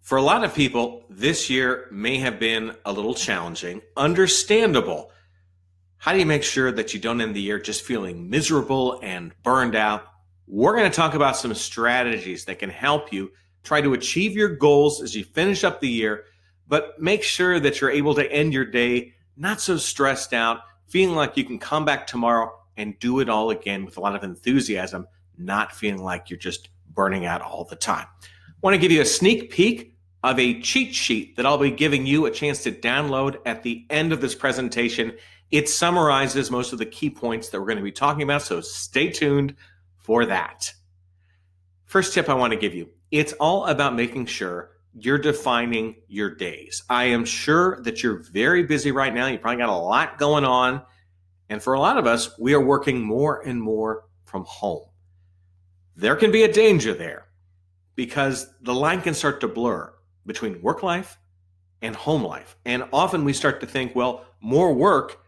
For a lot of people, this year may have been a little challenging, understandable. How do you make sure that you don't end the year just feeling miserable and burned out? We're going to talk about some strategies that can help you try to achieve your goals as you finish up the year, but make sure that you're able to end your day not so stressed out, feeling like you can come back tomorrow and do it all again with a lot of enthusiasm, not feeling like you're just burning out all the time. I want to give you a sneak peek of a cheat sheet that I'll be giving you a chance to download at the end of this presentation. It summarizes most of the key points that we're going to be talking about, so stay tuned for that. First tip I want to give you, it's all about making sure you're defining your days. I am sure that you're very busy right now. You probably got a lot going on. And for a lot of us, we are working more and more from home. There can be a danger there because the line can start to blur between work life and home life. And often we start to think, well, more work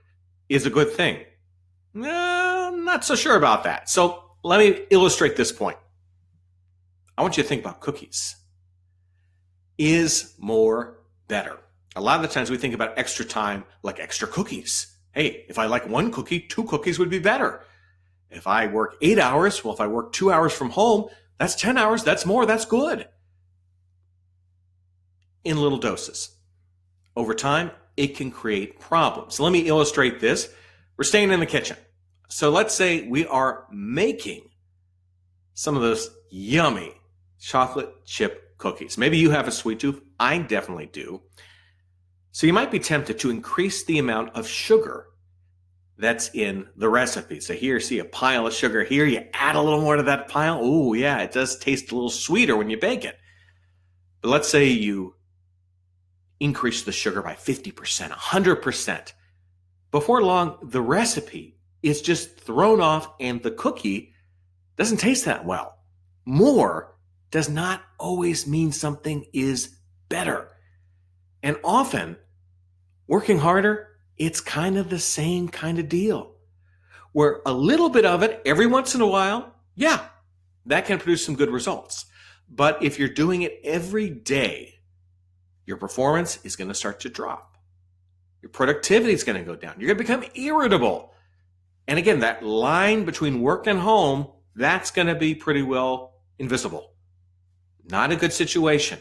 is a good thing. I'm not so sure about that. So let me illustrate this point. I want you to think about cookies. Is more better? A lot of the times we think about extra time like extra cookies. Hey, if I like one cookie, 2 cookies would be better. If I work 8 hours, well, if I work 2 hours from home, that's 10 hours, that's more, that's good. In little doses. Over time, it can create problems. So let me illustrate this. We're staying in the kitchen. So let's say we are making some of those yummy chocolate chip cookies. Maybe you have a sweet tooth. I definitely do. So you might be tempted to increase the amount of sugar that's in the recipe. So here, see a pile of sugar here. You add a little more to that pile. Ooh, yeah, it does taste a little sweeter when you bake it. But let's say you increase the sugar by 50%, 100%. Before long, the recipe is just thrown off and the cookie doesn't taste that well. More does not always mean something is better. And often, working harder, it's kind of the same kind of deal. Where a little bit of it every once in a while, yeah, that can produce some good results. But if you're doing it every day, your performance is going to start to drop. Your productivity is going to go down. You're going to become irritable. And again, that line between work and home, that's going to be pretty well invisible. Not a good situation.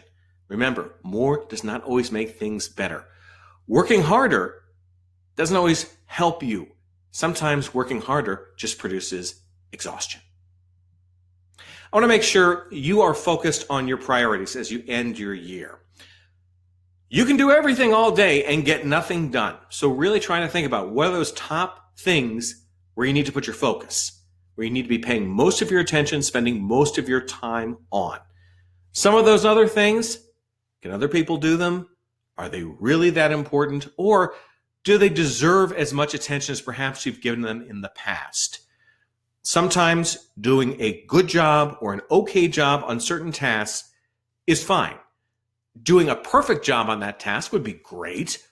Remember, more does not always make things better. Working harder doesn't always help you. Sometimes working harder just produces exhaustion. I want to make sure you are focused on your priorities as you end your year. You can do everything all day and get nothing done. So really trying to think about what are those top things where you need to put your focus, where you need to be paying most of your attention, spending most of your time on. Some of those other things, can other people do them? Are they really that important? Or do they deserve as much attention as perhaps you've given them in the past? Sometimes doing a good job or an okay job on certain tasks is fine. Doing a perfect job on that task would be great,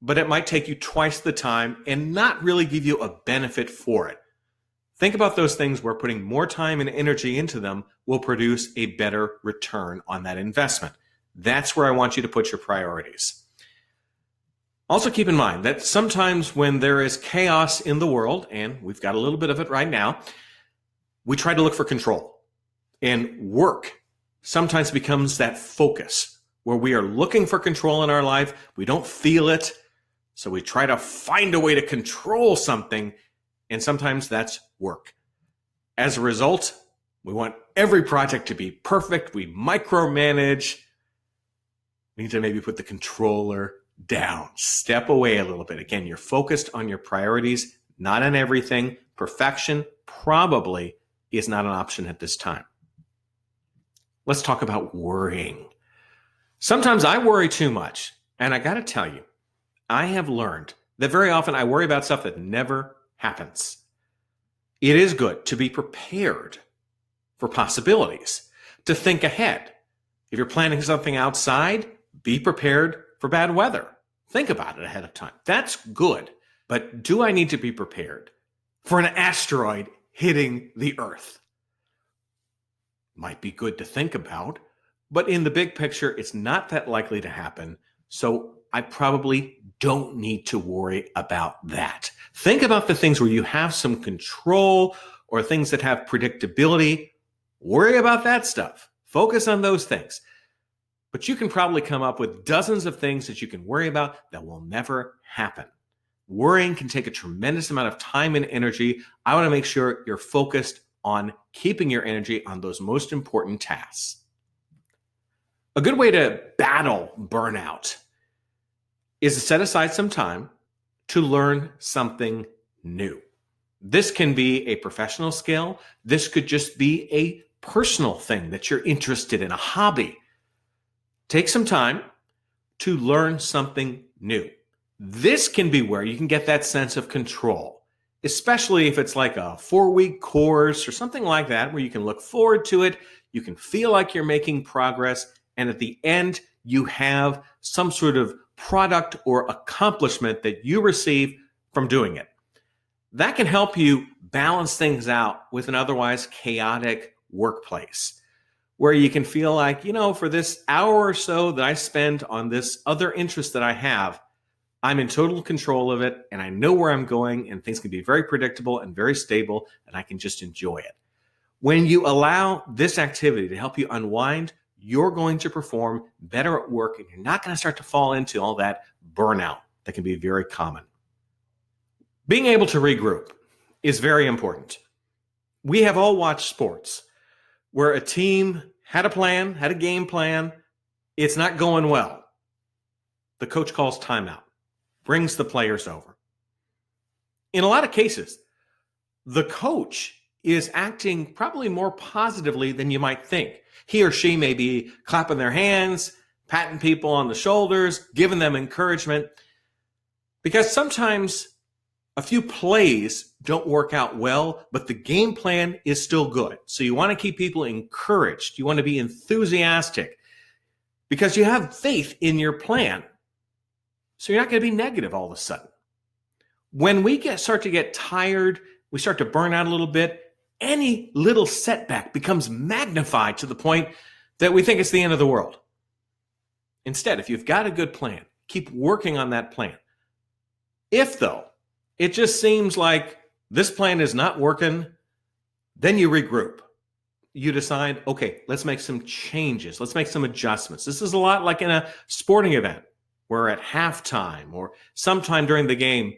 but it might take you twice the time and not really give you a benefit for it. Think about those things where putting more time and energy into them will produce a better return on that investment. That's where I want you to put your priorities. Also keep in mind that sometimes when there is chaos in the world, and we've got a little bit of it right now, we try to look for control. And work sometimes becomes that focus where we are looking for control in our life. We don't feel it, so we try to find a way to control something, and sometimes that's work. As a result, we want every project to be perfect. We micromanage. We need to maybe put the controller down, step away a little bit. Again, you're focused on your priorities, not on everything. Perfection probably is not an option at this time. Let's talk about worrying. Sometimes I worry too much, and I got to tell you, I have learned that very often I worry about stuff that never happens. It is good to be prepared for possibilities, to think ahead. If you're planning something outside, be prepared for bad weather. Think about it ahead of time. That's good. But do I need to be prepared for an asteroid hitting the Earth? Might be good to think about, But in the big picture, it's not that likely to happen. So I probably don't need to worry about that. Think about the things where you have some control or things that have predictability. Worry about that stuff. Focus on those things. But you can probably come up with dozens of things that you can worry about that will never happen. Worrying can take a tremendous amount of time and energy. I want to make sure you're focused on keeping your energy on those most important tasks. A good way to battle burnout is to set aside some time to learn something new. This can be a professional skill. This could just be a personal thing that you're interested in, a hobby. Take some time to learn something new. This can be where you can get that sense of control, especially if it's like a 4-week course or something like that, where you can look forward to it, you can feel like you're making progress, and at the end, you have some sort of product or accomplishment that you receive from doing it. That can help you balance things out with an otherwise chaotic workplace, where you can feel like, for this hour or so that I spend on this other interest that I have, I'm in total control of it, and I know where I'm going, and things can be very predictable and very stable, and I can just enjoy it. When you allow this activity to help you unwind, you're going to perform better at work, and you're not going to start to fall into all that burnout that can be very common. Being able to regroup is very important. We have all watched sports where a team had a plan, had a game plan. It's not going well. The coach calls timeout, brings the players over. In a lot of cases, the coach is acting probably more positively than you might think. He or she may be clapping their hands, patting people on the shoulders, giving them encouragement, because sometimes a few plays don't work out well, but the game plan is still good. So you want to keep people encouraged. You want to be enthusiastic because you have faith in your plan. So you're not going to be negative all of a sudden. When we start to get tired, we start to burn out a little bit, any little setback becomes magnified to the point that we think it's the end of the world. Instead, if you've got a good plan, keep working on that plan. If, though, it just seems like this plan is not working, then you regroup. You decide, okay, let's make some changes. Let's make some adjustments. This is a lot like in a sporting event where at halftime or sometime during the game,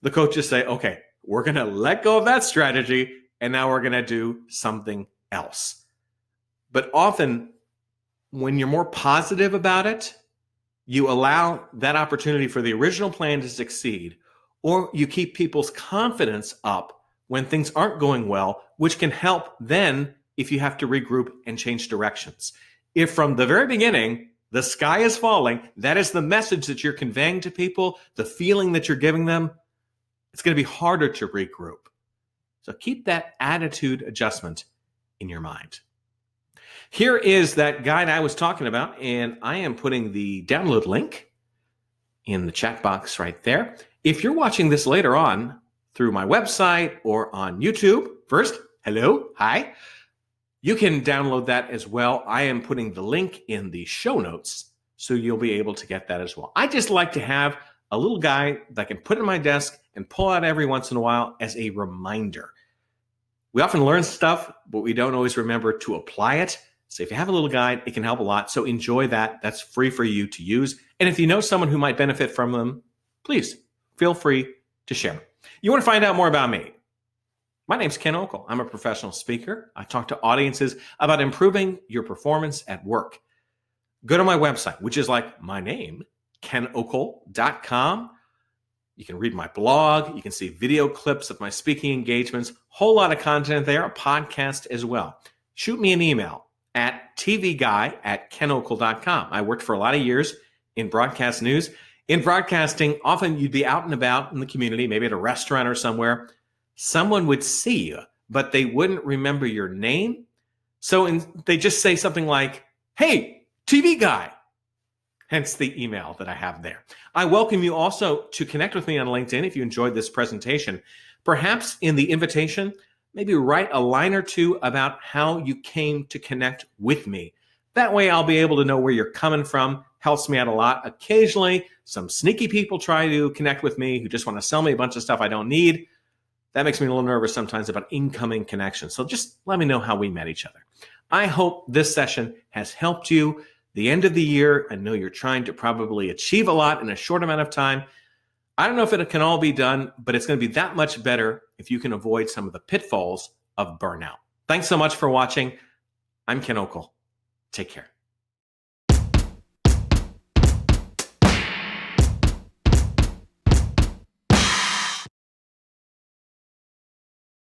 the coaches say, okay, we're going to let go of that strategy, and now we're going to do something else. But often, when you're more positive about it, you allow that opportunity for the original plan to succeed, or you keep people's confidence up when things aren't going well, which can help then if you have to regroup and change directions. If from the very beginning, the sky is falling, that is the message that you're conveying to people, the feeling that you're giving them, it's going to be harder to regroup. So keep that attitude adjustment in your mind. Here is that guide I was talking about, and I am putting the download link in the chat box right there. If you're watching this later on through my website or on YouTube, first, hello, hi, you can download that as well. I am putting the link in the show notes, so you'll be able to get that as well. I just like to have a little guide that I can put in my desk and pull out every once in a while as a reminder. We often learn stuff, but we don't always remember to apply it. So if you have a little guide, it can help a lot. So enjoy that. That's free for you to use. And if you know someone who might benefit from them, please feel free to share. You want to find out more about me? My name's Ken Okel. I'm a professional speaker. I talk to audiences about improving your performance at work. Go to my website, which is like my name, kenokel.com. You can read my blog. You can see video clips of my speaking engagements. Whole lot of content there, a podcast as well. Shoot me an email at tvguy@kenokel.com. I worked for a lot of years in broadcast news. In broadcasting, often you'd be out and about in the community, maybe at a restaurant or somewhere. Someone would see you, but they wouldn't remember your name. So they just say something like, hey, TV guy. Hence the email that I have there. I welcome you also to connect with me on LinkedIn if you enjoyed this presentation. Perhaps in the invitation, maybe write a line or two about how you came to connect with me. That way I'll be able to know where you're coming from. Helps me out a lot. Occasionally, some sneaky people try to connect with me who just want to sell me a bunch of stuff I don't need. That makes me a little nervous sometimes about incoming connections. So just let me know how we met each other. I hope this session has helped you. The end of the year, I know you're trying to probably achieve a lot in a short amount of time. I don't know if it can all be done, but it's going to be that much better if you can avoid some of the pitfalls of burnout. Thanks so much for watching. I'm Ken Okel. Take care.